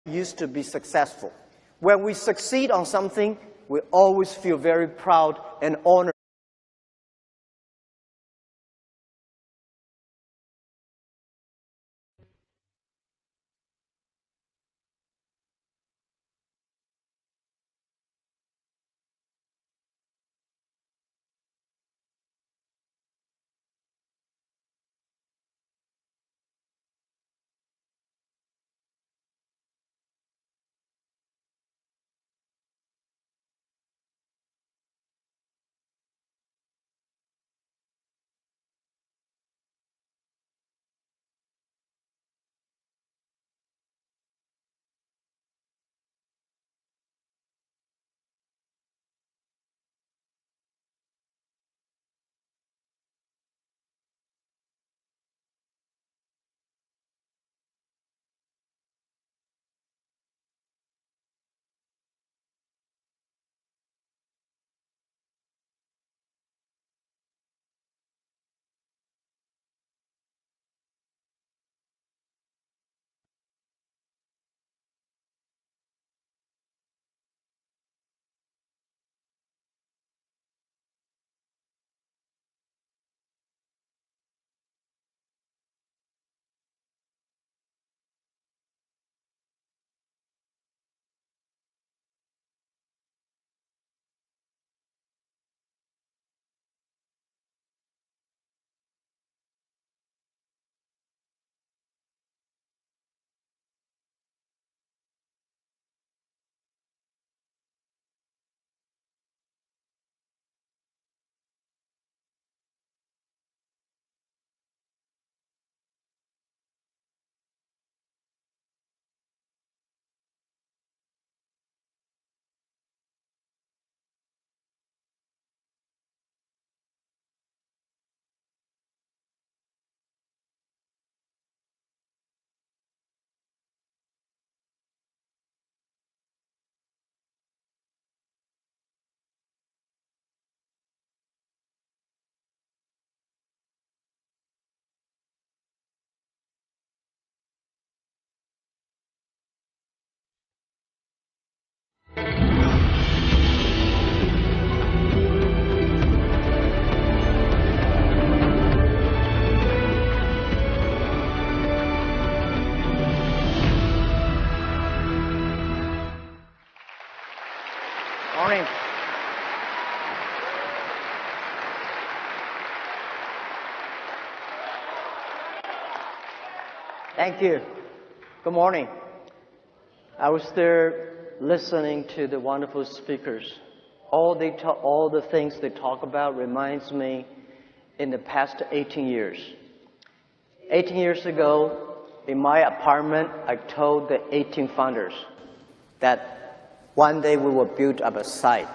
used to be successful. When we succeed on something, we always feel very proud and honored. Morning. Thank you. Good morning. I was there listening to the wonderful speakers. All the things they talk about reminds me in the past 18 years. 18 years ago, in my apartment, I told the 18 founders that one day we will build up a site.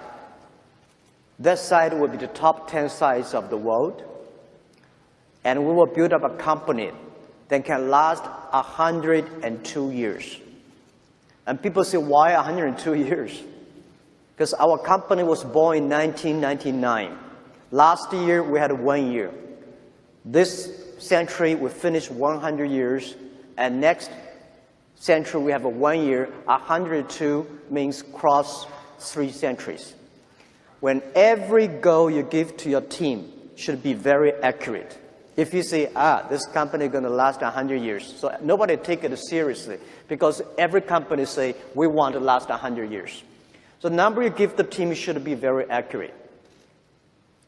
That site will be the top 10 sites of the world. And we will build up a company that can last 102 years. And people say, why 102 years? Because our company was born in 1999. Last year, we had 1 year. This century, we finished 100 years. And next century, we have a 1 year. 102 means cross 3 centuries. When every goal you give to your team should be very accurate. If you say, this company is going to last 100 years, so nobody take it seriously because every company say, we want to last 100 years. So the number you give the team should be very accurate.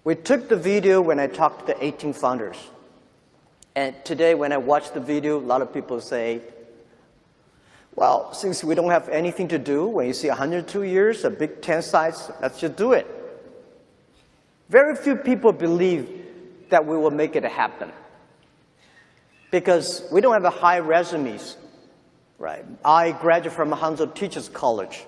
We took the video when I talked to the 18 founders. And today when I watch the video, a lot of people say, well, since we don't have anything to do, when you see 102 years, a big 10 sites, let's just do it. Very few people believe that we will make it happen. Because we don't have a high resumes, right? I graduated from Hangzhou Teachers College.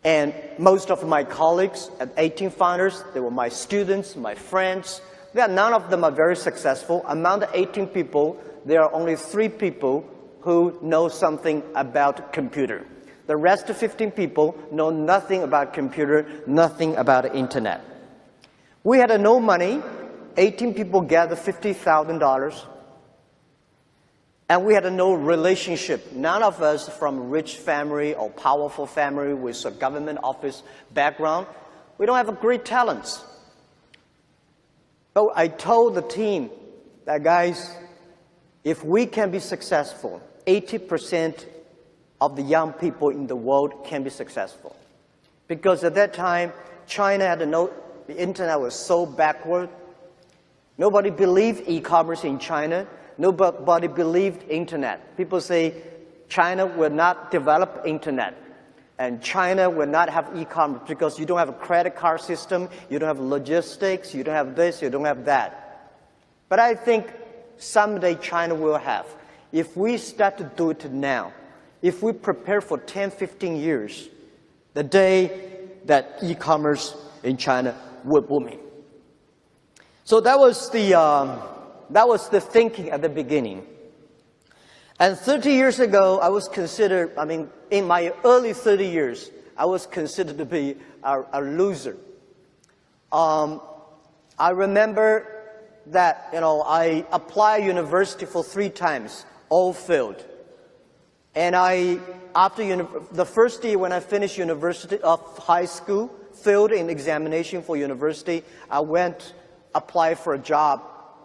And most of my colleagues at 18 founders, they were my students, my friends. None of them are very successful. Among the 18 people, there are only 3 people who know something about computer. The rest of 15 people know nothing about computer, nothing about internet. We had no money. 18 people gathered $50,000. And we had no relationship. None of us from rich family or powerful family with a government office background. We don't have great talents. So I told the team that, guys, if we can be successful, 80% of the young people in the world can be successful. Because at that time, China had the internet was so backward. Nobody believed e-commerce in China. Nobody believed internet. People say China will not develop internet. And China will not have e-commerce because you don't have a credit card system, you don't have logistics, you don't have this, you don't have that. But I think someday China will have. If we start to do it now, if we prepare for 10, 15 years, the day that e-commerce in China will booming. So that was the thinking at the beginning. And 30 years ago, I was considered, in my early 30 years, I was considered to be a loser. I remember that, I applied university for 3 times, all failed. And after the first year when I finished university of high school, failed in examination for university, I went apply for a job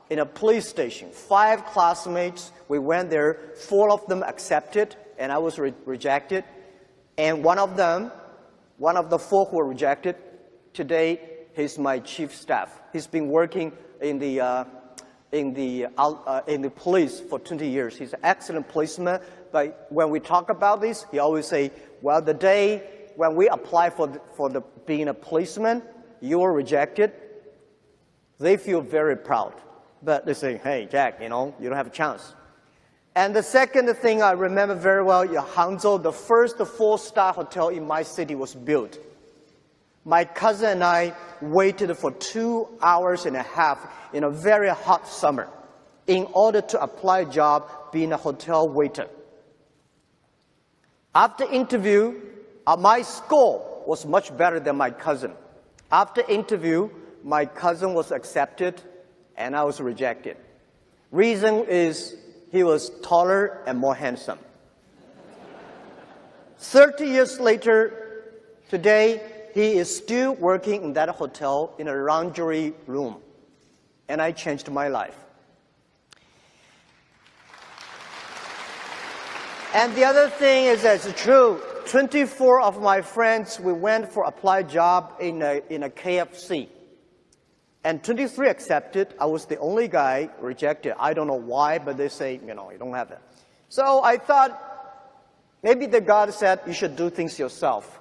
in a police station. 5 classmates, we went there, 4 of them accepted, and I was rejected. And one of the 4 who were rejected, today he's my chief staff. He's been working in the police for 20 years. He's an excellent policeman, but when we talk about this, he always say, well, the day when we apply for being a policeman, you were rejected. They feel very proud. But they say, hey, Jack, you don't have a chance. And the second thing I remember very well, Hangzhou, the first 4-star hotel in my city was built. My cousin and I waited for 2 hours and a half in a very hot summer in order to apply a job being a hotel waiter. After interview, my score was much better than my cousin. After interview, my cousin was accepted and I was rejected. Reason is he was taller and more handsome. 30 years later, today, he is still working in that hotel in a lingerie room. And I changed my life. And the other thing is that it's true. 24 of my friends, we went for applied job in a KFC. And 23 accepted. I was the only guy rejected. I don't know why, but they say, you don't have it. So I thought, maybe the God said you should do things yourself.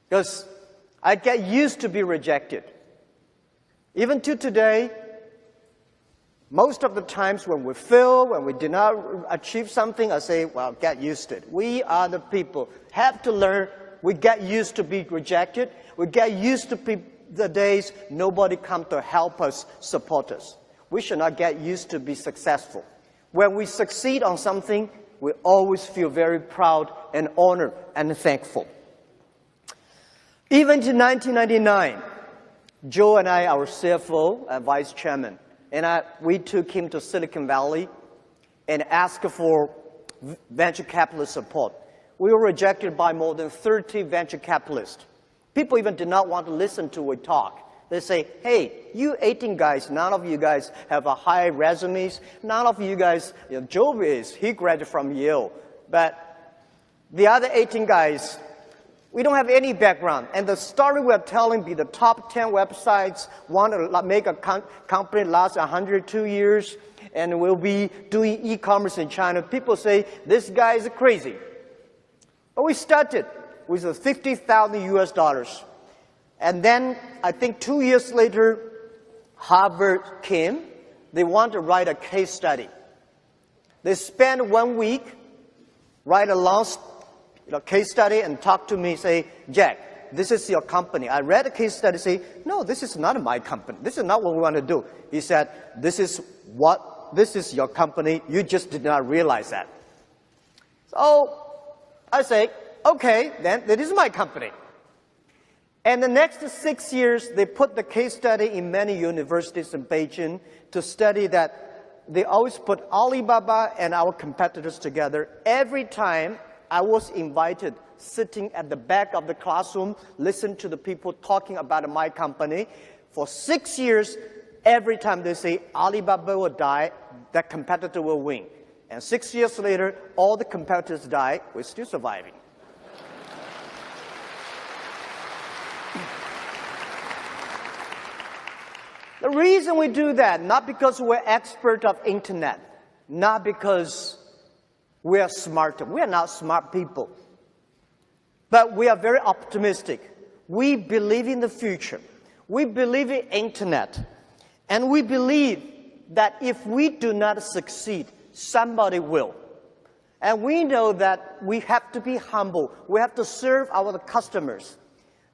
Because I get used to be rejected. Even to today, most of the times when we fail, when we did not achieve something, I say, well, get used to it. We are the people, have to learn. We get used to being rejected. We get used to the days nobody comes to help us, support us. We should not get used to be successful. When we succeed on something, we always feel very proud and honored and thankful. Even in 1999, Joe and I, our CFO and vice chairman, and we took him to Silicon Valley and asked for venture capitalist support. We were rejected by more than 30 venture capitalists. People even did not want to listen to we talk. They say, hey, you 18 guys, none of you guys have a high resumes. None of you guys, Joe he graduated from Yale. But the other 18 guys, we don't have any background. And the story we're telling be the top 10 websites want to make a company last 102 years and will be doing e-commerce in China. People say, this guy is crazy. But we started with $50,000 US. And then, I think 2 years later, Harvard came. They want to write a case study. They spent 1 week, write a long case study and talk to me, say, Jack, this is your company. I read the case study, say, no, this is not my company. This is not what we want to do. He said, this is your company. You just did not realize that. So I say, okay, then it is my company. And the next 6 years, they put the case study in many universities in Beijing to study that they always put Alibaba and our competitors together. Every time I was invited, sitting at the back of the classroom, listen to the people talking about my company. For 6 years, every time they say Alibaba will die, that competitor will win. And 6 years later, all the competitors die, we're still surviving. The reason we do that, not because we're expert of internet, not because we are smarter. We are not smart people. But we are very optimistic. We believe in the future. We believe in internet. And we believe that if we do not succeed, somebody will. And we know that we have to be humble. We have to serve our customers.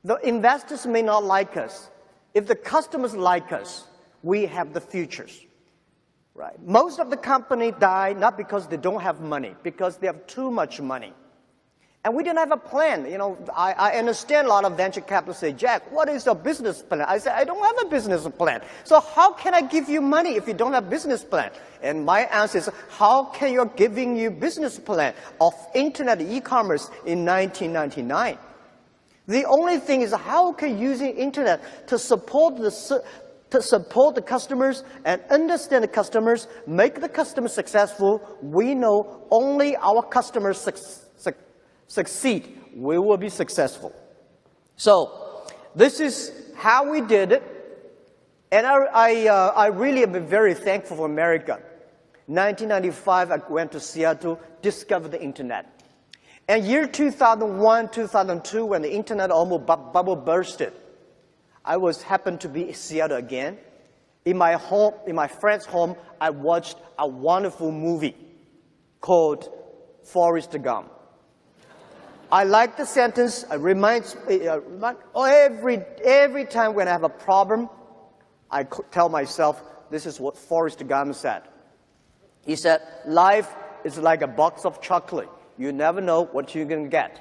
The investors may not like us. If the customers like us, we have the futures. Right? Most of the companies die not because they don't have money, because they have too much money. And we didn't have a plan. You know, I understand a lot of venture capitalists say, Jack, what is your business plan? I said, I don't have a business plan. So how can I give you money if you don't have a business plan? And my answer is, how can you giving you business plan of internet e-commerce in 1999? The only thing is how can using internet to support the customers and understand the customers, make the customers successful. We know only our customers succeed, we will be successful. So this is how we did it. And I really am very thankful for America. 1995, I went to Seattle, discovered the internet. And year 2001, 2002, when the internet almost bubble bursted, I happened to be in Seattle again. In my home, in my friend's home, I watched a wonderful movie called Forrest Gump. I like the sentence. It reminds me, every time when I have a problem, I tell myself, this is what Forrest Gump said. He said, life is like a box of chocolate. You never know what you're going to get.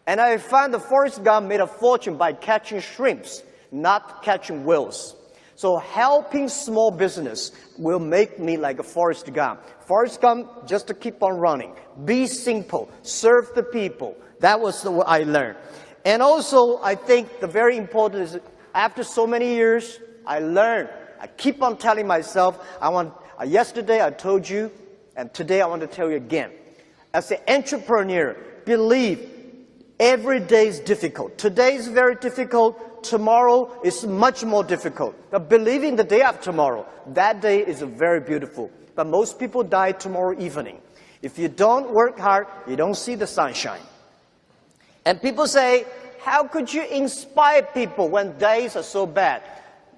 And I found that Forrest Gump made a fortune by catching shrimps, not catching whales. So helping small business will make me like a Forrest Gump. Forrest Gump, just to keep on running. Be simple. Serve the people. That was what I learned. And also, I think the very important is, after so many years, I learned. I keep on telling myself, yesterday I told you, and today I want to tell you again. As an entrepreneur, believe every day is difficult. Today is very difficult. Tomorrow is much more difficult. But believing the day after tomorrow, that day is very beautiful. But most people die tomorrow evening. If you don't work hard, you don't see the sunshine. And people say, how could you inspire people when days are so bad?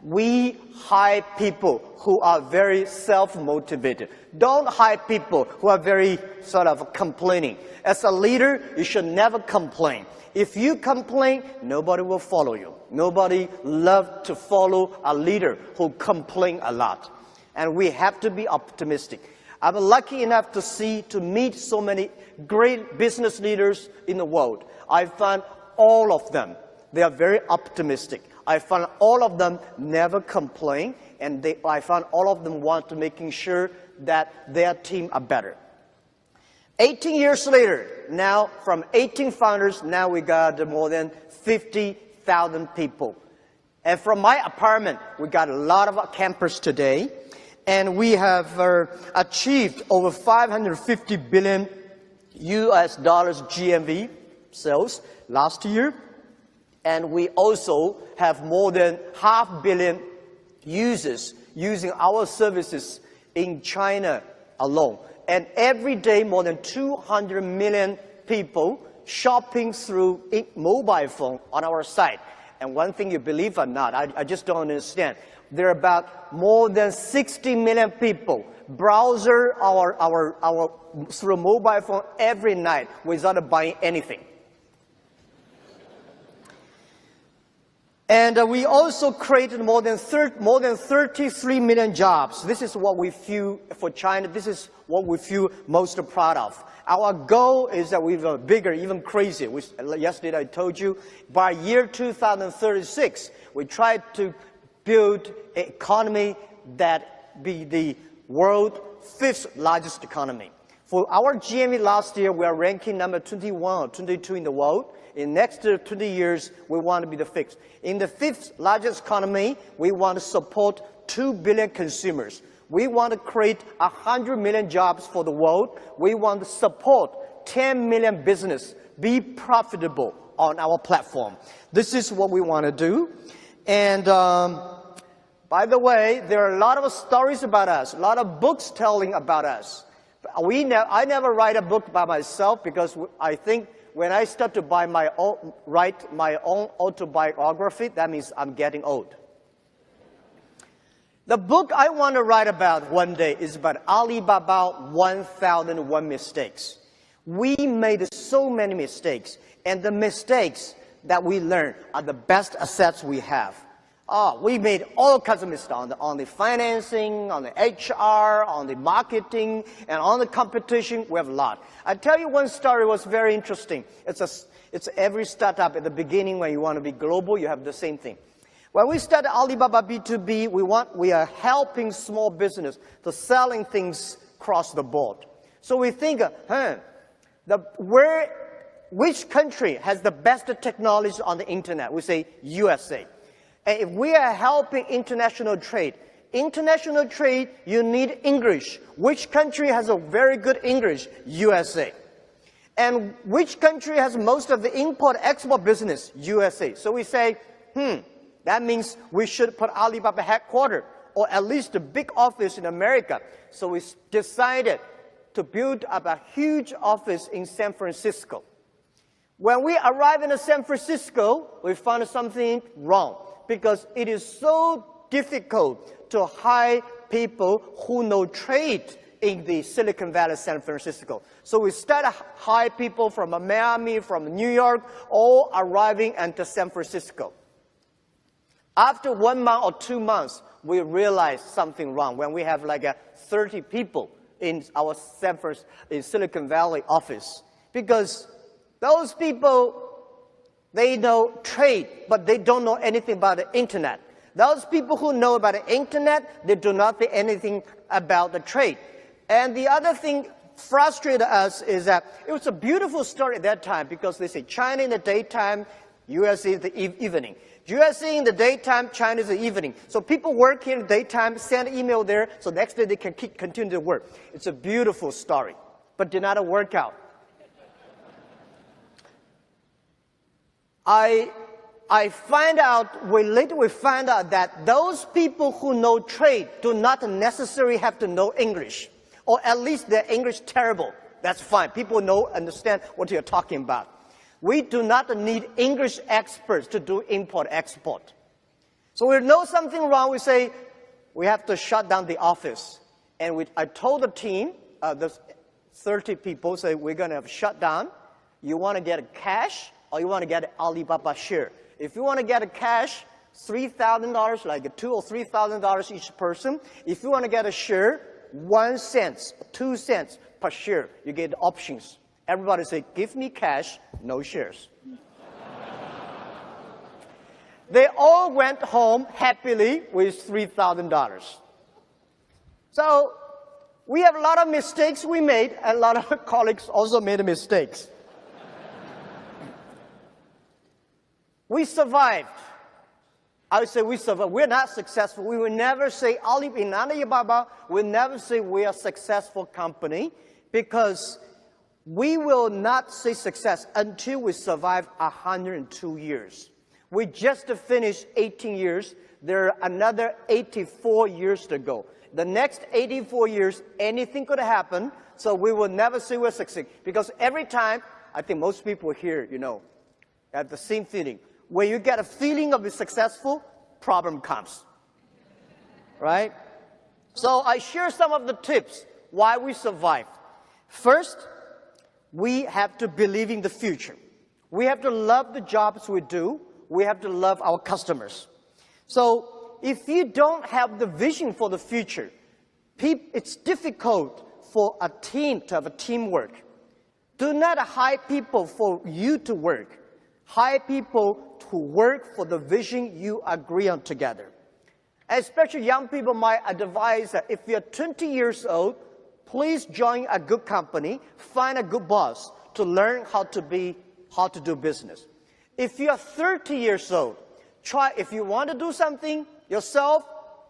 We hire people who are very self-motivated. Don't hire people who are very sort of complaining. As a leader, you should never complain. If you complain, nobody will follow you. Nobody loves to follow a leader who complains a lot. And we have to be optimistic. I'm lucky enough to meet so many great business leaders in the world. I find all of them, they are very optimistic. I find all of them never complain, and I find all of them want to making sure that their team are better. 18 years later, now from 18 founders, now we got more than 50,000 people. And from my apartment, we got a lot of campers today, and we have achieved over 550 billion US dollars GMV sales last year. And we also have more than 500 million users using our services in China alone. And every day, more than 200 million people shopping through mobile phone on our site. And one thing you believe or not, I just don't understand. There are about more than 60 million people browser through mobile phone every night without buying anything. And we also created more than 33 million jobs. This is what we feel for China. This is what we feel most proud of. Our goal is that we are bigger, even crazier. Yesterday I told you, by year 2036, we try to build an economy that be the world 5th largest economy. For our GMV last year, we are ranking number 21 or 22 in the world. In next 20 years, we want to be the 5th. In the 5th largest economy, we want to support 2 billion consumers. We want to create 100 million jobs for the world. We want to support 10 million business, be profitable on our platform. This is what we want to do. And by the way, there are a lot of stories about us, a lot of books telling about us. I never write a book by myself because I think when I start to write my own autobiography, that means I'm getting old. The book I want to write about one day is about Alibaba 1001 Mistakes. We made so many mistakes, and the mistakes that we learn are the best assets we have. We made all kinds of mistakes on the financing, on the HR, on the marketing, and on the competition. We have a lot. I tell you one story was very interesting. It's every startup at the beginning when you want to be global, you have the same thing. When we started Alibaba B2B, we are helping small business to selling things across the board. So we think, which country has the best technology on the internet? We say USA. And if we are helping international trade, you need English. Which country has a very good English? USA. And which country has most of the import-export business? USA. So we say, that means we should put Alibaba headquarters, or at least a big office in America. So we decided to build up a huge office in San Francisco. When we arrived in San Francisco, we found something wrong because it is so difficult to hire people who know trade in the Silicon Valley, San Francisco. So we started hire people from Miami, from New York, all arriving into San Francisco. After 1 month or 2 months, we realized something wrong when we have like 30 people in our Silicon Valley office. Because those people, they know trade, but they don't know anything about the internet. Those people who know about the internet, they do not know anything about the trade. And the other thing frustrated us is that it was a beautiful story at that time because they say China in the daytime, USA in the evening. USA in the daytime, China in the evening. So people work here in the daytime, send email there, so next day they can continue to work. It's a beautiful story, but did not work out. Later we find out that those people who know trade do not necessarily have to know English, or at least their English terrible. That's fine. People understand what you're talking about. We do not need English experts to do import-export. So we know something wrong, we say, we have to shut down the office. And I told the team, the 30 people, say, we're going to shut down. You want to get a cash, or you want to get an Alibaba share? If you want to get a cash, $3,000, like $2,000 or $3,000 each person. If you want to get a share, 1 cent, 2 cents per share. You get options. Everybody say, give me cash, no shares. They all went home happily with $3,000. So we have a lot of mistakes we made, and a lot of colleagues also made mistakes. We survived. I would say we survived. We're not successful. We will never say, in Alibaba, we'll never say we are a successful company because we will not say success until we survive 102 years. We just finished 18 years. There are another 84 years to go. The next 84 years, anything could happen, so we will never say we're succeeding. Because every time, I think most people here, have the same feeling. When you get a feeling of being successful, problem comes. Right? So I share some of the tips why we survived. First, we have to believe in the future. We have to love the jobs we do. We have to love our customers. So if you don't have the vision for the future, it's difficult for a team to have a teamwork. Do not hire people for you to work. Hire people to work for the vision you agree on together. Especially young people, my advice that if you're 20 years old, please join a good company, find a good boss to learn how to do business. If you're 30 years old, if you want to do something yourself,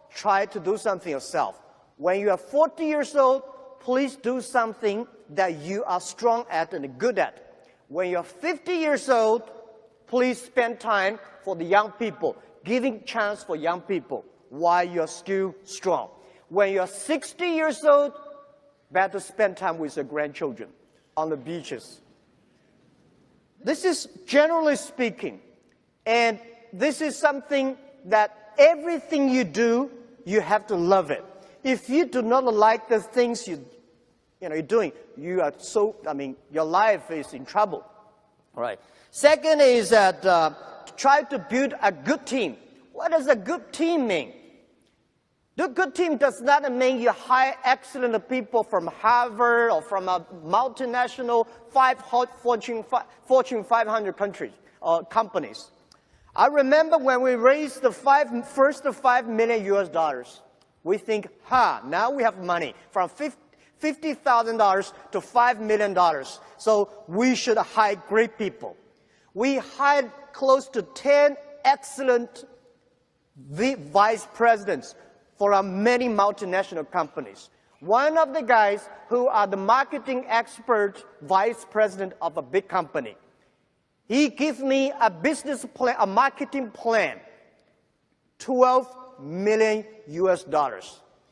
try to do something yourself. When you are 40 years old, please do something that you are strong at and good at. When you're 50 years old, please spend time for the young people, giving chance for young people while you're still strong. When you're 60 years old, better spend time with your grandchildren on the beaches. This is generally speaking, and this is something that everything you do, you have to love it. If you do not like the things you're doing, your life is in trouble. All right. Second is that try to build a good team. What does a good team mean? The good team does not mean you hire excellent people from Harvard or from a multinational Fortune 500 companies. I remember when we raised the first $5 million, we think, now we have money from $50,000 to $5 million. So we should hire great people. We hired close to 10 excellent vice presidents for many multinational companies. One of the guys who are the marketing expert vice president of a big company, he gave me a business plan, a marketing plan, $12 million.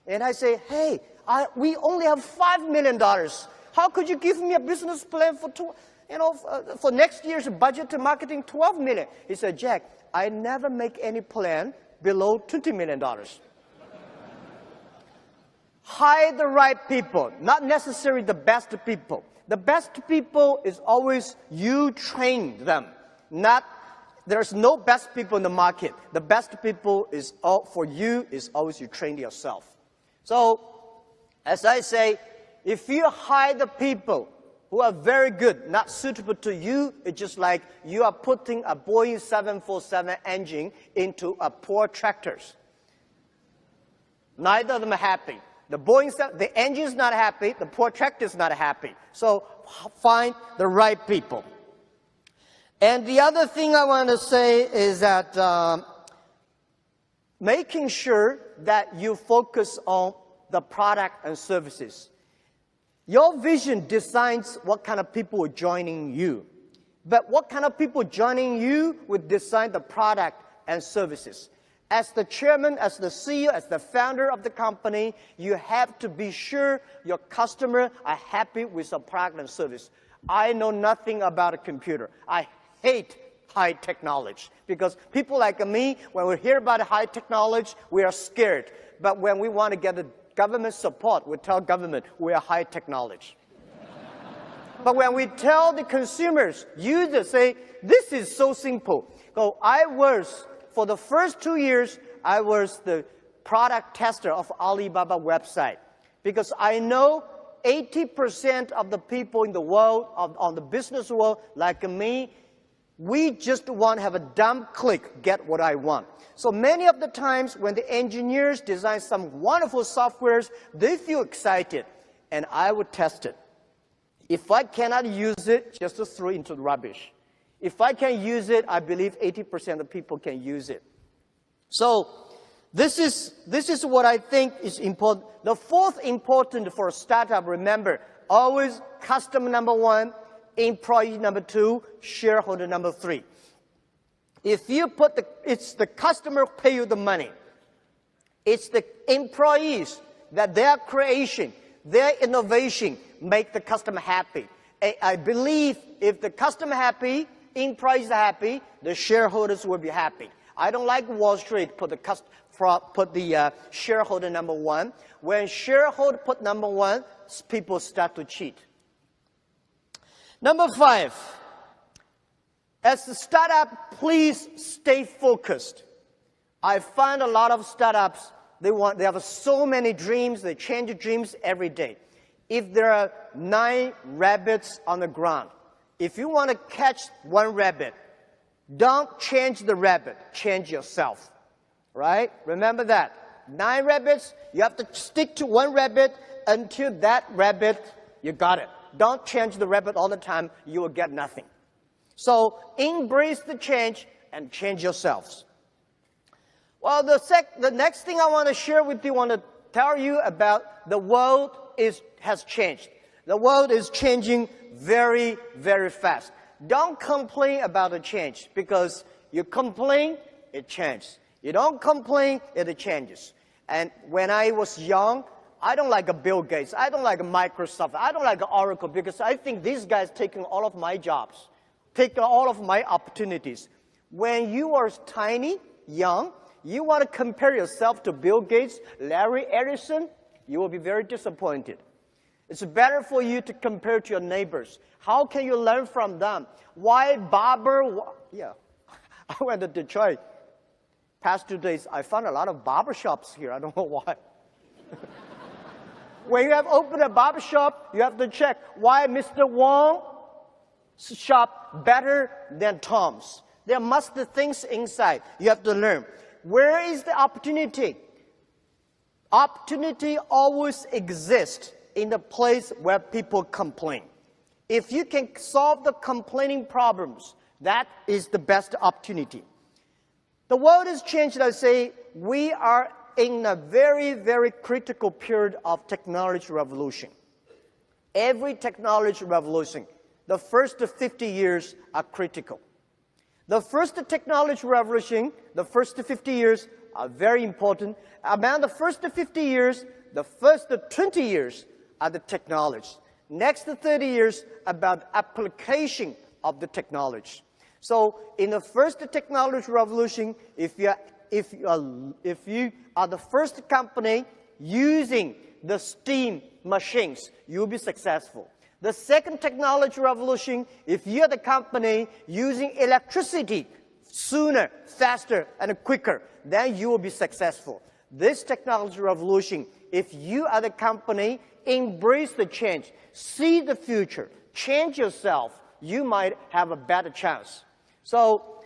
And I say, hey, we only have $5 million. How could you give me a business plan for next year's budget to marketing $12 million? He said, Jack, I never make any plan below $20 million. Hire the right people, not necessarily the best people. The best people is always you train them. There's no best people in the market. The best people for you is always you train yourself. So, as I say, if you hire the people who are very good, not suitable to you, it's just like you are putting a Boeing 747 engine into a poor tractors. Neither of them are happy. The engine is not happy, the poor tractor is not happy. So find the right people. And the other thing I want to say is that making sure that you focus on the product and services. Your vision decides what kind of people are joining you. But what kind of people joining you will decide the product and services. As the chairman, as the CEO, as the founder of the company, you have to be sure your customers are happy with the product and service. I know nothing about a computer. I hate high technology because people like me, when we hear about high technology, we are scared. But when we want to get the government support, we tell government we are high technology. But when we tell the consumers, users say, this is so simple. So for the first 2 years, I was the product tester of Alibaba website because I know 80% of the people in the world, on the business world, like me, we just want to have a dumb click, get what I want. So many of the times when the engineers design some wonderful softwares, they feel excited, and I would test it. If I cannot use it, just to throw it into the rubbish. If I can use it, I believe 80% of people can use it. So this is what I think is important. The fourth important for a startup, remember, always customer number one, employee number two, shareholder number three. If you it's the customer pay you the money. It's the employees that their creation, their innovation make the customer happy. I believe if the customer happy, employees are happy, the shareholders will be happy. I don't like Wall Street put the shareholder number one. When shareholder put number one, people start to cheat. Number 5, as a startup, please stay focused. I find a lot of startups, they have so many dreams, they change dreams every day. If there are 9 rabbits on the ground, if you want to catch one rabbit, don't change the rabbit, change yourself. Right? Remember that. 9 rabbits, you have to stick to one rabbit until that rabbit, you got it. Don't change the rabbit all the time, you will get nothing. So embrace the change and change yourselves. Well, the next thing I want to share with you, I want to tell you about the world has changed. The world is changing very, very fast. Don't complain about the change, because you complain, it changes. You don't complain, it changes. And when I was young, I don't like a Bill Gates. I don't like a Microsoft. I don't like Oracle, because I think these guys taking all of my jobs, taking all of my opportunities. When you are tiny, young, you want to compare yourself to Bill Gates, Larry Ellison, you will be very disappointed. It's better for you to compare to your neighbors. How can you learn from them? Why barber? Yeah, I went to Detroit. Past 2 days, I found a lot of barber shops here. I don't know why. When you have opened a barber shop, you have to check why Mr. Wong's shop better than Tom's. There must be things inside. You have to learn. Where is the opportunity? Opportunity always exists in the place where people complain. If you can solve the complaining problems, that is the best opportunity. The world has changed. I say we are in a very, very critical period of technology revolution. Every technology revolution, the first 50 years are critical. The first technology revolution, the first 50 years are very important. Among the first 50 years, the first 20 years are the technology. Next 30 years about application of the technology. So in the first technology revolution, if you are the first company using the steam machines, you'll be successful. The second technology revolution, if you're the company using electricity sooner, faster, and quicker, then you will be successful. This technology revolution, if you are the company, embrace the change, see the future, change yourself, you might have a better chance. So,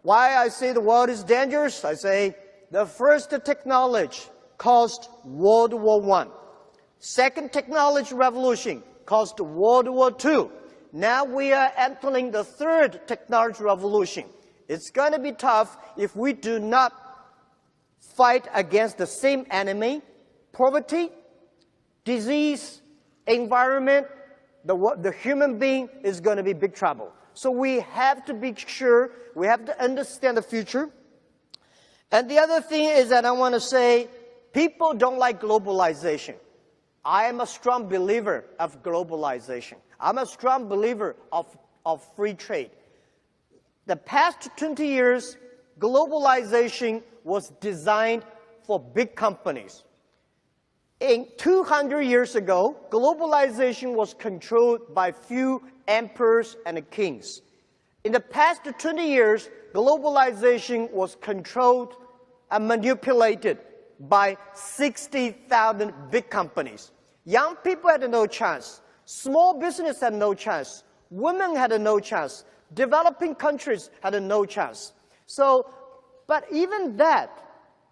why I say the world is dangerous? I say the first technology caused World War I. Second technology revolution caused World War II. Now we are entering the third technology revolution. It's going to be tough if we do not fight against the same enemy, poverty, disease, environment. The human being is going to be big trouble. So we have to be sure, we have to understand the future. And the other thing is that I want to say, people don't like globalization. I am a strong believer of globalization. I'm a strong believer of free trade. The past 20 years, globalization was designed for big companies. 200 years ago, globalization was controlled by few emperors and kings. In the past 20 years, globalization was controlled and manipulated by 60,000 big companies. Young people had no chance. Small business had no chance. Women had no chance. Developing countries had no chance. So, but even that,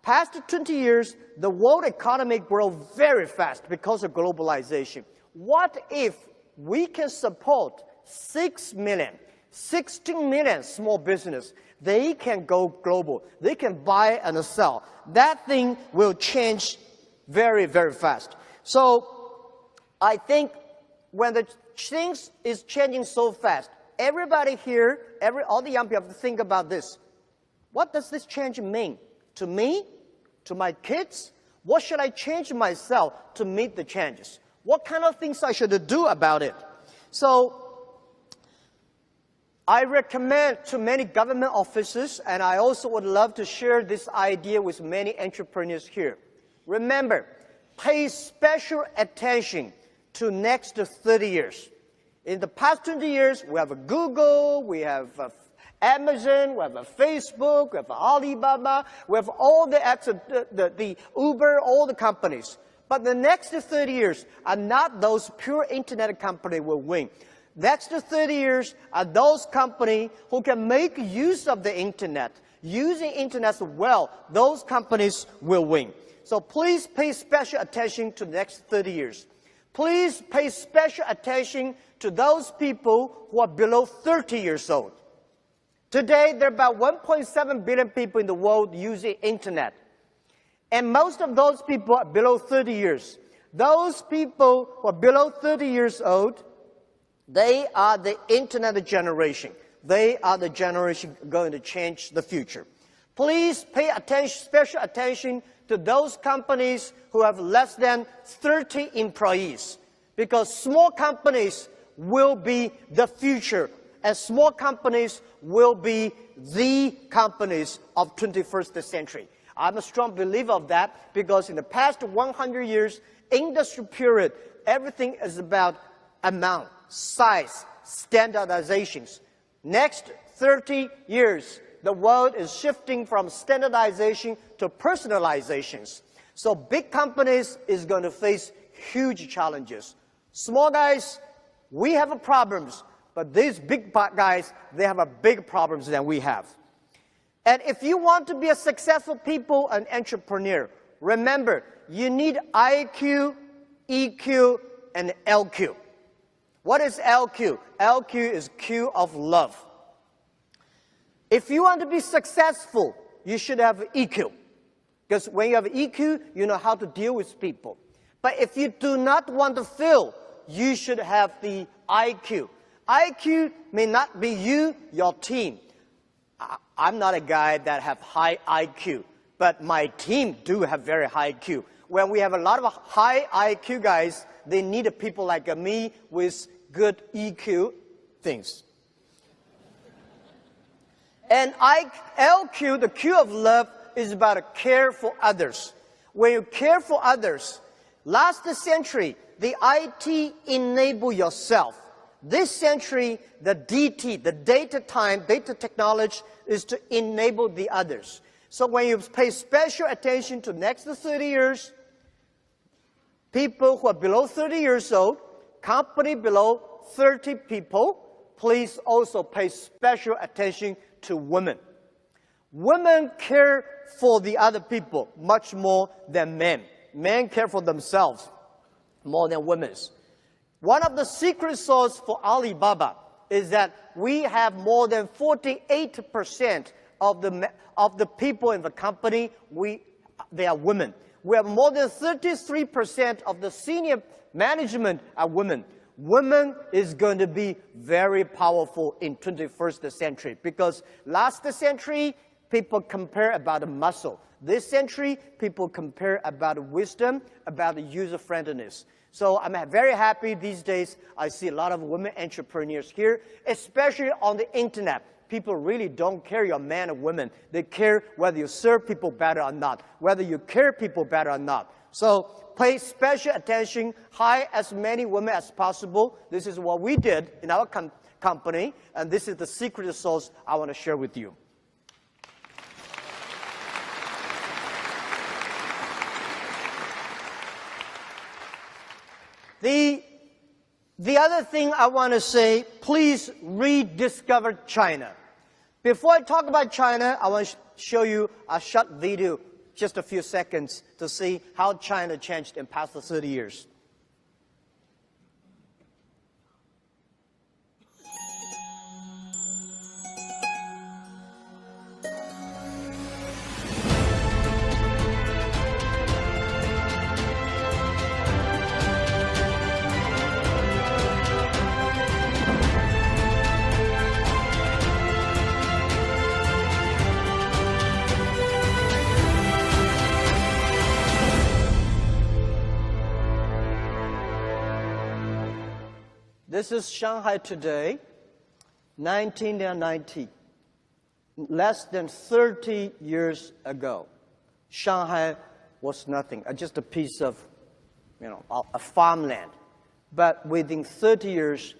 past 20 years, the world economy grew very fast because of globalization. What if we can support 6 million, 16 million small business? They can go global. They can buy and sell. That thing will change very, very fast. So I think when the things is changing so fast, everybody here, all the young people have to think about this. What does this change mean to me, to my kids? What should I change myself to meet the changes? What kind of things I should do about it? So I recommend to many government officers, and I also would love to share this idea with many entrepreneurs here. Remember, pay special attention to next 30 years. In the past 20 years, we have a Google, we have Amazon, we have a Facebook, we have Alibaba, we have all the Uber, all the companies. But the next 30 years are not those pure internet companies will win. Next 30 years are those companies who can make use of the internet, using internet well, those companies will win. So please pay special attention to the next 30 years. Please pay special attention to those people who are below 30 years old. Today, there are about 1.7 billion people in the world using internet. And most of those people are below 30 years. Those people who are below 30 years old, they are the internet generation. They are the generation going to change the future. Please pay attention, special attention to those companies who have less than 30 employees, because small companies will be the future, and small companies will be the companies of 21st century. I'm a strong believer of that, because in the past 100 years, industry period, everything is about amount, size, standardizations. Next 30 years, the world is shifting from standardization to personalizations. So big companies is going to face huge challenges. Small guys, we have problems, but these big guys, they have a big problems than we have. And if you want to be a successful people and entrepreneur, remember, you need IQ, EQ, and LQ. What is LQ? LQ is Q of love. If you want to be successful, you should have EQ. Because when you have EQ, you know how to deal with people. But if you do not want to fail, you should have the IQ. IQ may not be you, your team. I'm not a guy that have high IQ, but my team do have very high IQ. When we have a lot of high IQ guys, they need people like me with good EQ things. And LQ, the Q of love, is about care for others. When you care for others, last century, the IT enable yourself. This century, the DT, the data technology, is to enable the others. So when you pay special attention to next 30 years, people who are below 30 years old, company below 30 people, please also pay special attention to women. Women care for the other people much more than men. Men care for themselves more than women. One of the secret sauce for Alibaba is that we have more than 48% of the people in the company, they are women. We have more than 33% of the senior management are women. Women is going to be very powerful in 21st century, because last century, people compare about the muscle. This century, people compare about wisdom, about the user-friendliness. So I'm very happy these days I see a lot of women entrepreneurs here, especially on the internet. People really don't care you're man or woman. They care whether you serve people better or not, whether you care people better or not. So pay special attention, hire as many women as possible. This is what we did in our company, and this is the secret sauce I want to share with you. The other thing I want to say, please rediscover China. Before I talk about China, I want to show you a short video, just a few seconds, to see how China changed in past 30 years. This is Shanghai today, 1990. Less than 30 years ago, Shanghai was nothing, just a piece of, a farmland. But within 30 years,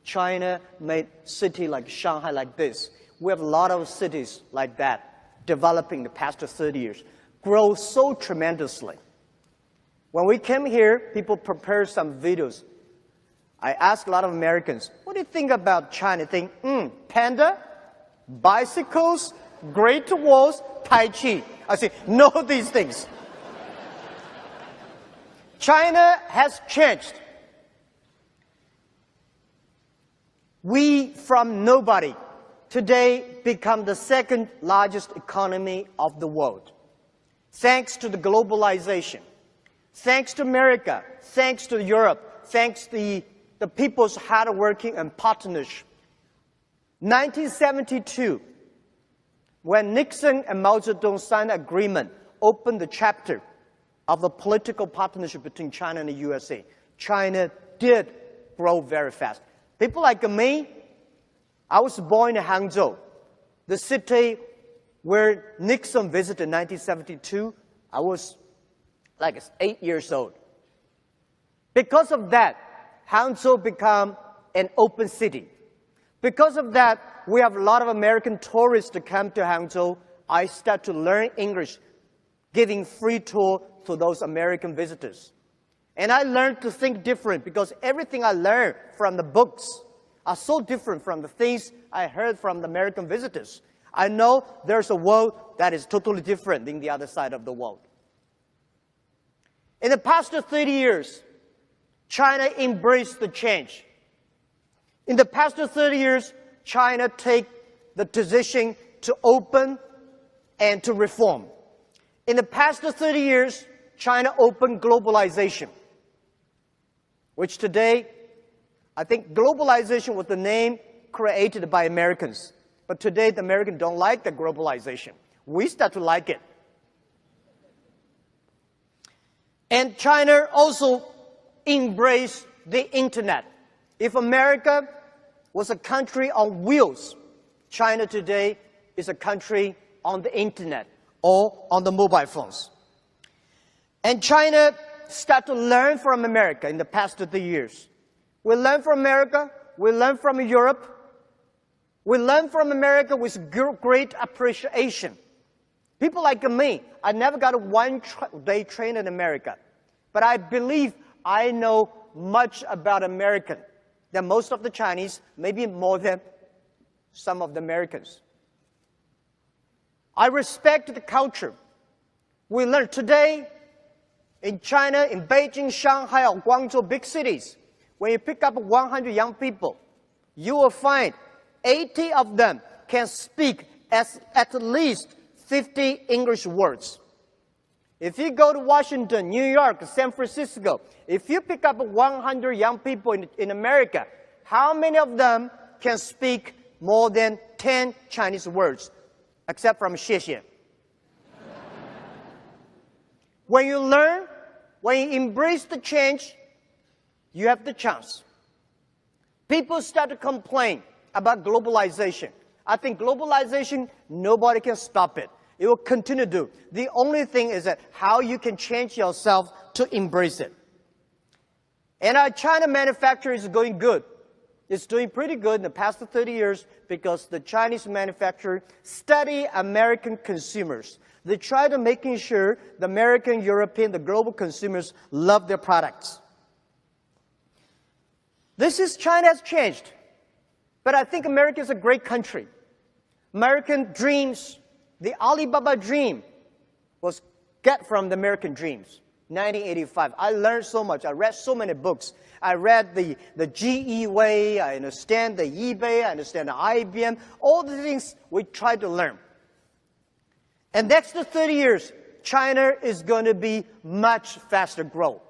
China made city like Shanghai like this. We have a lot of cities like that developing the past 30 years, grow so tremendously. When we came here, people prepared some videos. I asked a lot of Americans, what do you think about China? Think, panda, bicycles, Great Walls, Tai Chi. I say, know these things. China has changed. We, from nobody, today become the second largest economy of the world. Thanks to the globalization, thanks to America, thanks to Europe, thanks to the people's hard working and partnership. 1972, when Nixon and Mao Zedong signed an agreement, opened the chapter of the political partnership between China and the USA, China did grow very fast. People like me, I was born in Hangzhou, the city where Nixon visited in 1972. I was like 8 years old. Because of that, Hangzhou became an open city. Because of that, we have a lot of American tourists to come to Hangzhou. I start to learn English, giving free tour to those American visitors. And I learned to think different because everything I learned from the books are so different from the things I heard from the American visitors. I know there's a world that is totally different than the other side of the world. In the past 30 years, China embraced the change. In the past 30 years, China take the decision to open and to reform. In the past 30 years, China opened globalization, which today, I think globalization was the name created by Americans. But today, the Americans don't like the globalization. We start to like it. And China also embraced the internet. If America was a country on wheels, China today is a country on the internet or on the mobile phones. And China started to learn from America in the past 30 years. We learn from America, we learn from Europe, we learn from America with great appreciation. People like me, I never got a one-day train in America, but I believe I know much about American than most of the Chinese, maybe more than some of the Americans. I respect the culture. We learn today in China, in Beijing, Shanghai, or Guangzhou, big cities, when you pick up 100 young people, you will find 80 of them can speak at least 50 English words. If you go to Washington, New York, San Francisco, if you pick up 100 young people in America, how many of them can speak more than 10 Chinese words, except from 谢谢? When you learn, when you embrace the change, you have the chance. People start to complain about globalization. I think globalization, nobody can stop it. It will continue to do. The only thing is that how you can change yourself to embrace it. And our China manufacturing is going good. It's doing pretty good in the past 30 years because the Chinese manufacturer study American consumers. They try to making sure the American, European, the global consumers love their products. China has changed. But I think America is a great country. American dreams, the Alibaba dream was get from the American dreams. 1985. I learned so much. I read so many books. I read the GE way. I understand the eBay. I understand the IBM. All the things we tried to learn. And next to 30 years, China is going to be much faster growth.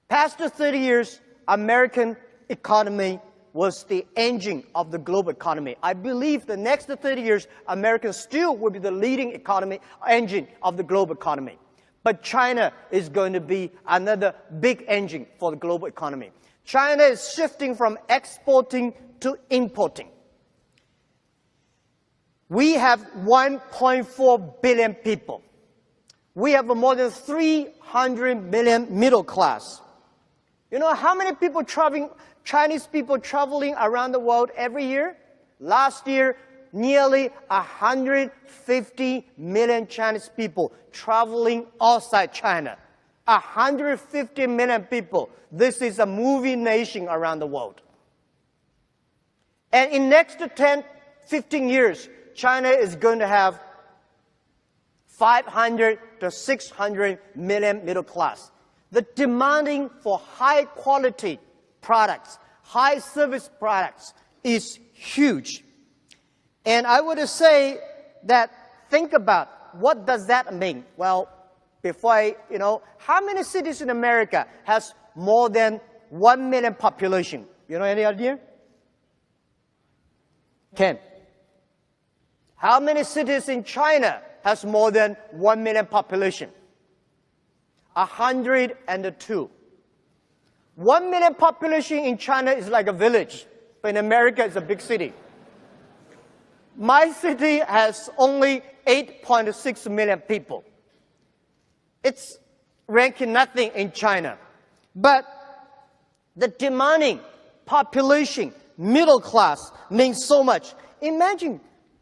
Past 30 years, American economy was the engine of the global economy. I believe the next 30 years, America still will be the leading engine of the global economy. But China is going to be another big engine for the global economy. China is shifting from exporting to importing. We have 1.4 billion people. We have more than 300 million middle class. You know how many people Chinese people traveling around the world every year? Last year, nearly 150 million Chinese people traveling outside China. 150 million people. This is a moving nation around the world. And in next 10, 15 years, China is going to have 500 to 600 million middle class. The demanding for high quality products, high service products is huge. And I would say that, think about what does that mean? Well, before how many cities in America has more than 1 million population? You know, any idea? 10. How many cities in China has more than 1 million population? 102. 1 million population in China is like a village, but in America it's a big city. My city has only 8.6 million people. It's ranking nothing in China. But the demanding population, middle class, means so much. Imagine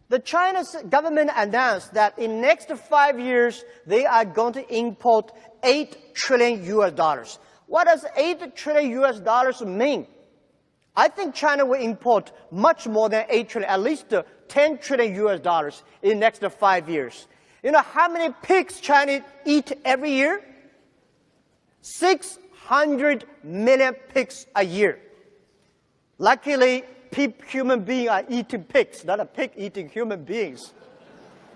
the Chinese government announced that in next 5 years, they are going to import $8 trillion US. What does $8 trillion US mean? I think China will import much more than 8 trillion, at least 10 trillion US in the next 5 years. You know how many pigs China eat every year? 600 million pigs a year. Luckily, human beings are eating pigs, not a pig eating human beings.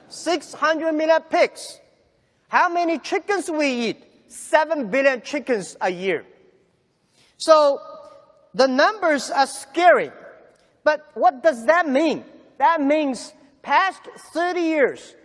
600 million pigs. How many chickens we eat? 7 billion chickens a year. So the numbers are scary. But what does that mean? That means past 30 years,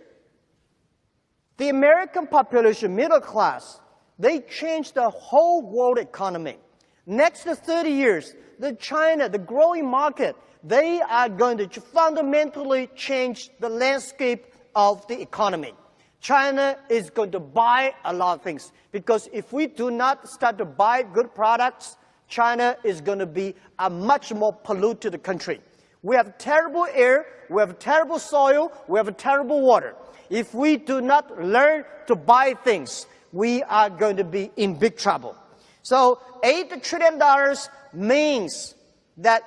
the American population, middle class, they changed the whole world economy. Next 30 years, China, the growing market, they are going to fundamentally change the landscape of the economy. China is going to buy a lot of things, because if we do not start to buy good products, China is going to be a much more polluted country. We have terrible air, we have terrible soil, we have terrible water. If we do not learn to buy things, we are going to be in big trouble. So $8 trillion means that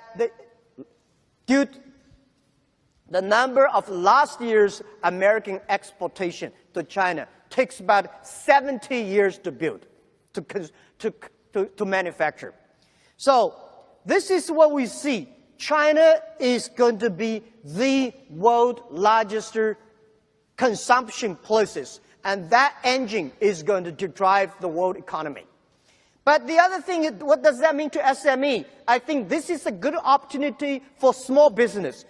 the number of last year's American exportation to China takes about 70 years to build, to manufacture. So this is what we see. China is going to be the world's largest consumption places, and that engine is going to drive the world economy. But the other thing is, what does that mean to SME? I think this is a good opportunity for small business.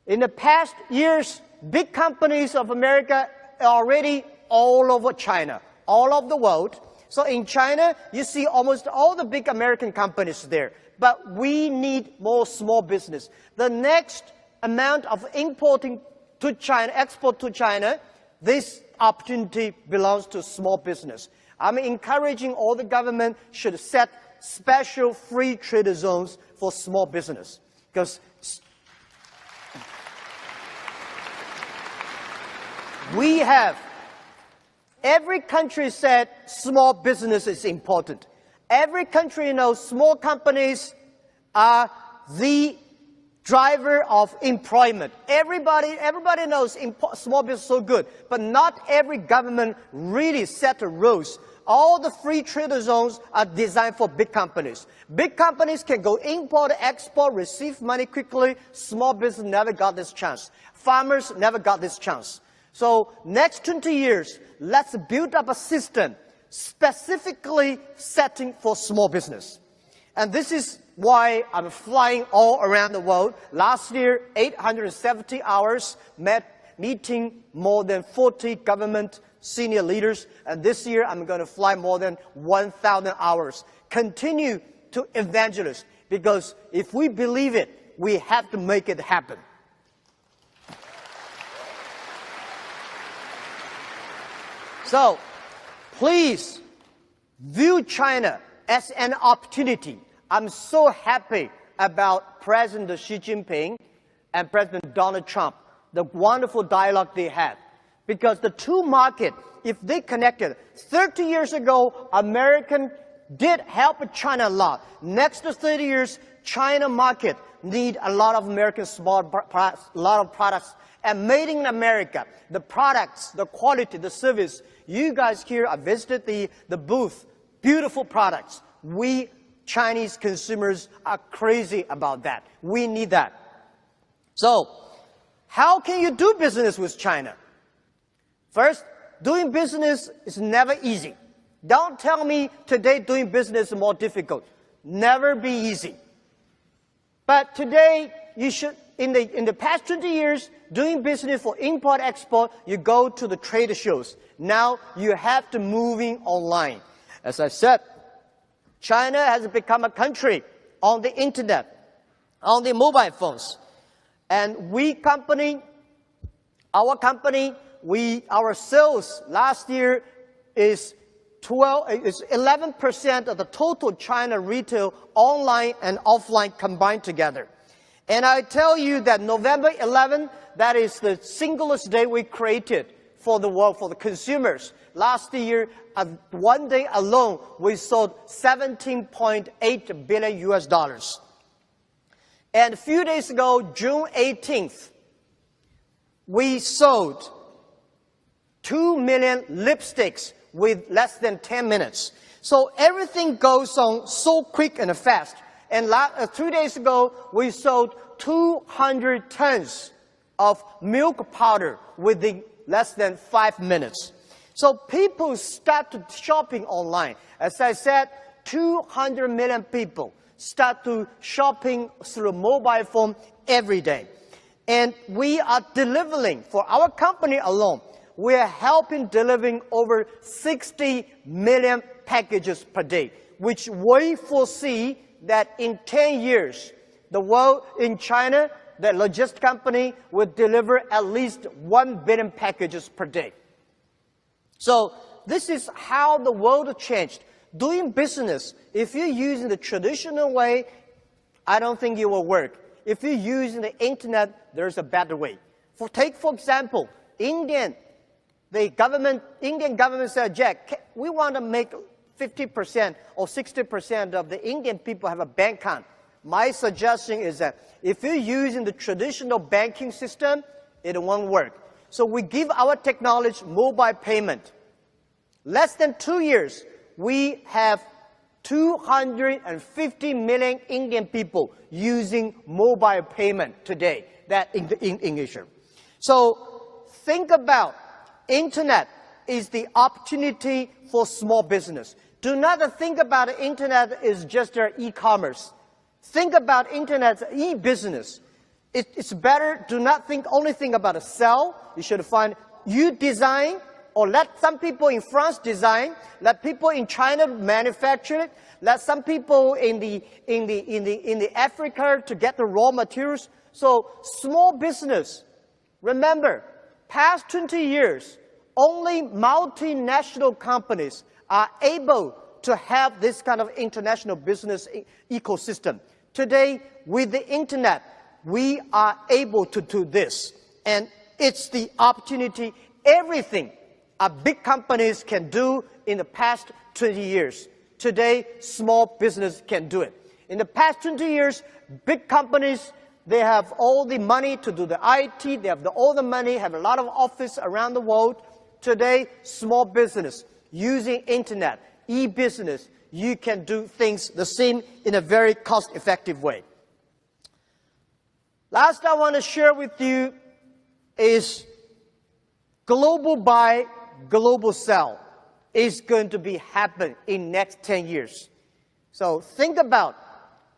In the past years, big companies of America are already all over China, all over the world. So in China, you see almost all the big American companies there. But we need more small business. The next amount of importing to China, export to China, this opportunity belongs to small business. I'm encouraging all the government should set special free trade zones for small business. Because we have, every country said small business is important. Every country knows small companies are the driver of employment. Everybody knows small business is so good, but not every government really set the rules. All the free trade zones are designed for big companies. Big companies can go import, export, receive money quickly. Small business never got this chance. Farmers never got this chance. So next 20 years, let's build up a system specifically setting for small business. And this is why I'm flying all around the world. Last year, 870 hours, meeting more than 40 government senior leaders. And this year, I'm going to fly more than 1,000 hours. Continue to evangelize, because if we believe it, we have to make it happen. So, please view China as an opportunity. I'm so happy about President Xi Jinping and President Donald Trump, the wonderful dialogue they had. Because the two markets, if they connected, 30 years ago, American did help China a lot. Next 30 years, China market need a lot of American a lot of products. And made in America, the products, the quality, the service. You guys here, I visited the booth. Beautiful products. We Chinese consumers are crazy about that. We need that. So, how can you do business with China? First, doing business is never easy. Don't tell me today doing business is more difficult. Never be easy. But today, you should, in the past 20 years, doing business for import-export, you go to the trade shows. Now, you have to moving online. As I said, China has become a country on the internet, on the mobile phones. And our sales last year is 11% of the total China retail online and offline combined together. And I tell you that November 11, that is the singlest day we created for the world, for the consumers. Last year, one day alone, we sold $17.8 billion US. And a few days ago, June 18th, we sold 2 million lipsticks with less than 10 minutes. So everything goes on so quick and fast. And 3 days ago, we sold 200 tons of milk powder within less than 5 minutes. So people started shopping online. As I said, 200 million people start to shopping through mobile phone every day. And we are delivering, for our company alone, we are helping delivering over 60 million packages per day, which we foresee that in 10 years, the world in China, the logistics company will deliver at least 1 billion packages per day. So this is how the world changed. Doing business, if you're using the traditional way, I don't think it will work. If you're using the internet, there's a better way. Take for example, Indian government said, Jack, we want to make 50% or 60% of the Indian people have a bank account. My suggestion is that if you're using the traditional banking system, it won't work. So we give our technology mobile payment. Less than 2 years, we have 250 million Indian people using mobile payment today, that in English. So think about internet is the opportunity for small business. Do not think about the internet as just e-commerce. Think about internet as e-business. It's better, do not only think about a sell. You should find, you design, or let some people in France design, let people in China manufacture it, let some people in the Africa to get the raw materials. So small business, remember, past 20 years, only multinational companies are able to have this kind of international business ecosystem. Today, with the internet, we are able to do this. And it's the opportunity, everything big companies can do in the past 20 years. Today, small business can do it. In the past 20 years, big companies, they have all the money to do the IT, they have all the money, have a lot of office around the world. Today, small business, using internet, e-business, you can do things the same in a very cost-effective way. Last I want to share with you is global buy, global sell is going to be happen in next 10 years. So think about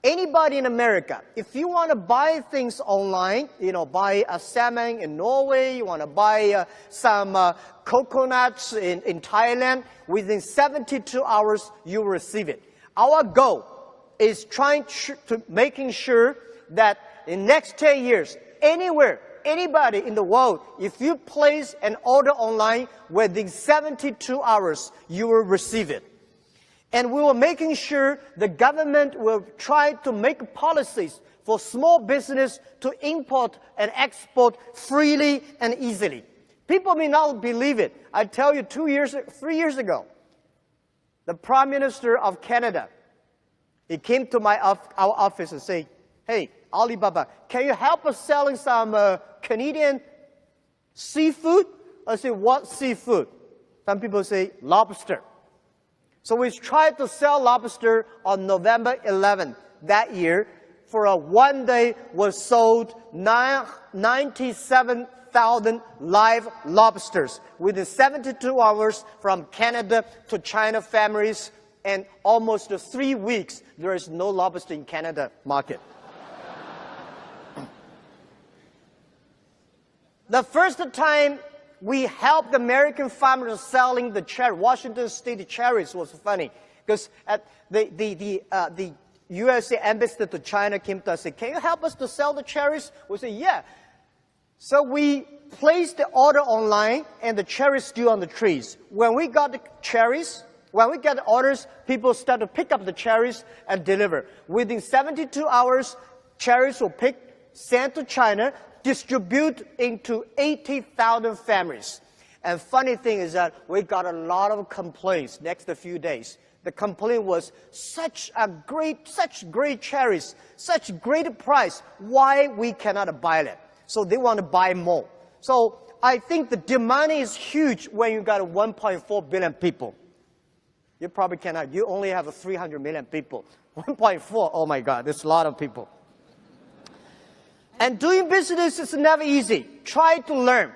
anybody in America, if you want to buy things online, buy a salmon in Norway, you want to buy some coconuts in Thailand, within 72 hours, you will receive it. Our goal is making sure that in next 10 years, anywhere, anybody in the world, if you place an order online, within 72 hours, you will receive it. And we were making sure the government will try to make policies for small business to import and export freely and easily. People may not believe it. I tell you, 3 years ago, the Prime Minister of Canada, he came to our office and said, hey, Alibaba, can you help us selling some Canadian seafood? I say, what seafood? Some people say lobster. So we tried to sell lobster on November 11th that year. For a one day, was sold 97,000 live lobsters within 72 hours from Canada to China families, and almost 3 weeks, there is no lobster in Canada market. The first time we helped American farmers selling the cherry, Washington State cherries, was funny, because at the USA ambassador to China came to us and said, can you help us to sell the cherries? We said, yeah. So we placed the order online, and the cherries still on the trees. When we got the cherries, when we get the orders, people start to pick up the cherries and deliver. Within 72 hours, cherries were picked, sent to China, distributed into 80,000 families. And funny thing is that we got a lot of complaints next few days. The complaint was such great cherries, such great price. Why we cannot buy it? So they want to buy more. So I think the demand is huge when you got 1.4 billion people. You probably cannot. You only have 300 million people. 1.4, oh my God, there's a lot of people. And doing business is never easy. Try to learn.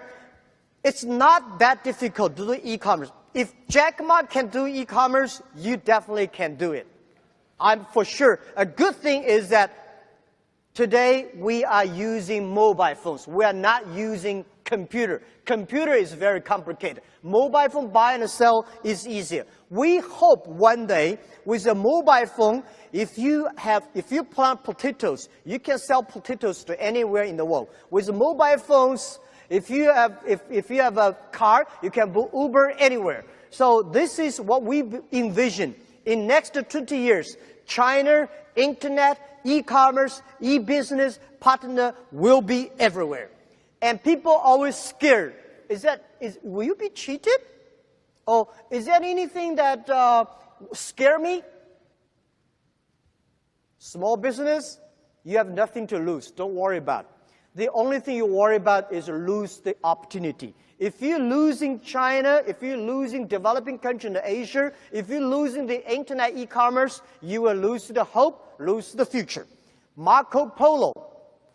It's not that difficult to do e-commerce. If Jack Ma can do e-commerce, you definitely can do it. I'm for sure. A good thing is that today we are using mobile phones. We are not using computer. Computer is very complicated. Mobile phone buy and sell is easier. We hope one day with a mobile phone, if you plant potatoes, you can sell potatoes to anywhere in the world. With mobile phones, if you have a car, you can book Uber anywhere. So this is what we envision. In next 20 years, China, internet, e-commerce, e-business partner will be everywhere. And people are always scared. Will you be cheated? Or is there anything that scare me? Small business, you have nothing to lose. Don't worry about it. The only thing you worry about is lose the opportunity. If you're losing China, if you're losing developing country in Asia, if you're losing the internet e-commerce, you will lose the hope, lose the future. Marco Polo,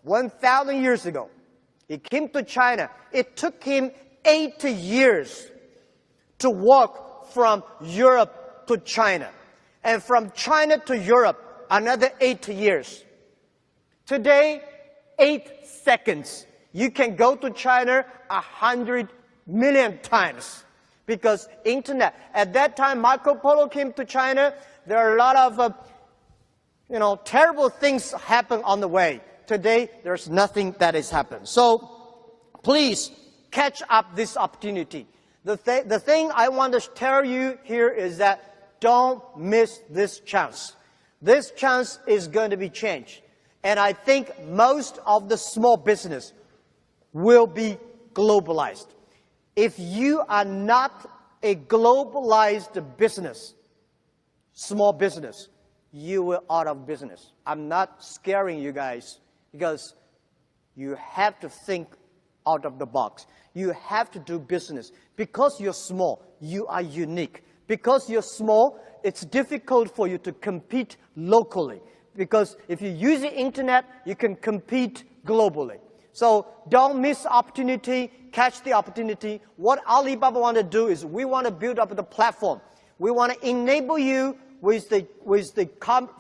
1,000 years ago, he came to China. It took him 8 years to walk from Europe to China. And from China to Europe, another 8 years. Today, 8 seconds. You can go to China 100 million times because internet. At that time, Marco Polo came to China. There are a lot of, terrible things happen on the way. Today, there's nothing that has happened. So, please catch up this opportunity. The thing I want to tell you here is that don't miss this chance. This chance is going to be changed. And I think most of the small business will be globalized. If you are not a globalized business, small business, you will out of business. I'm not scaring you guys because you have to think out of the box. You have to do business. Because you're small, you are unique. Because you're small, it's difficult for you to compete locally. Because if you use the internet, you can compete globally. So don't miss opportunity, catch the opportunity. What Alibaba want to do is we want to build up the platform. We want to enable you with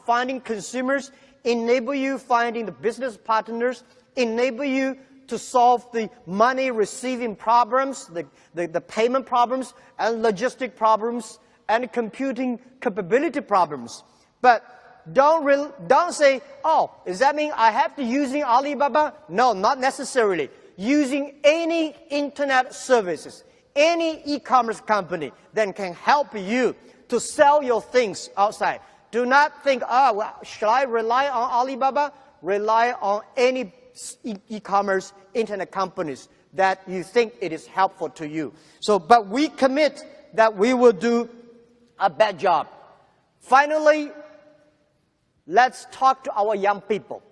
finding consumers, enable you finding the business partners, enable you to solve the money receiving problems, the payment problems, and logistic problems, and computing capability problems. But don't say, oh, does that mean I have to using Alibaba? No, not necessarily. Using any internet services, any e-commerce company that can help you to sell your things outside. Do not think, should I rely on Alibaba? Rely on any e-commerce internet companies that you think it is helpful to you. So, but we commit that we will do a bad job. Finally, let's talk to our young people.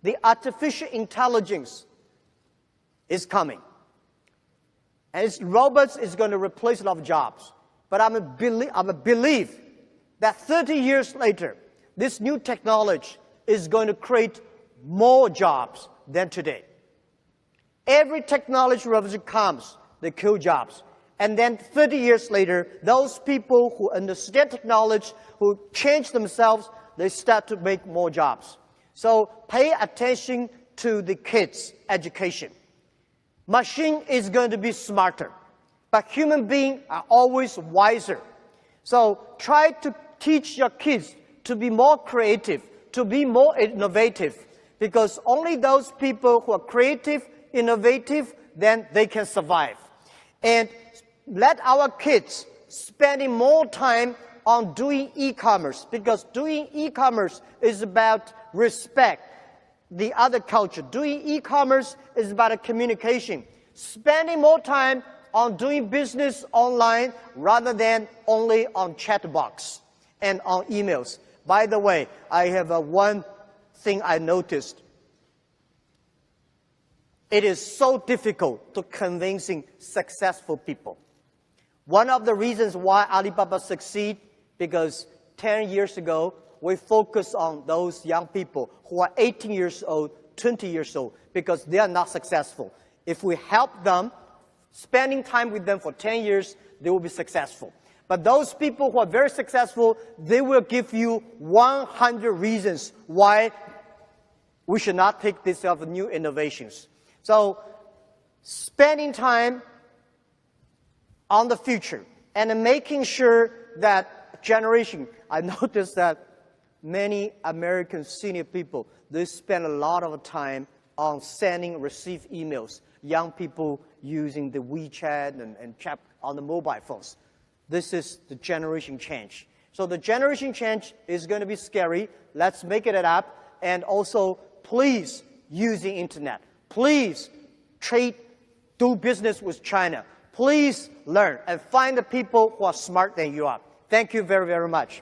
the artificial intelligence is coming. And robots is going to replace a lot of jobs. But I believe that 30 years later, this new technology is going to create more jobs than today. Every technology revolution comes, they kill jobs. And then 30 years later, those people who understand technology, who change themselves, they start to make more jobs. So pay attention to the kids' education. Machine is going to be smarter, but human beings are always wiser. So try to teach your kids to be more creative, to be more innovative, because only those people who are creative, innovative, then they can survive. And let our kids spending more time on doing e-commerce, because doing e-commerce is about respect the other culture. Doing e-commerce is about a communication. Spending more time on doing business online rather than only on chat box and on emails. By the way, I have one thing I noticed. It is so difficult to convincing successful people. One of the reasons why Alibaba succeed, because 10 years ago, we focus on those young people who are 18 years old, 20 years old, because they are not successful. If we help them, spending time with them for 10 years, they will be successful. But those people who are very successful, they will give you 100 reasons why we should not take this of new innovations. So spending time on the future and making sure that generation, I noticed that many American senior people, they spend a lot of time on sending, receive emails. Young people using the WeChat and chat on the mobile phones. This is the generation change. So the generation change is going to be scary. Let's make it up. And also, please use the internet. Please do business with China. Please learn and find the people who are smart than you are. Thank you very, very much.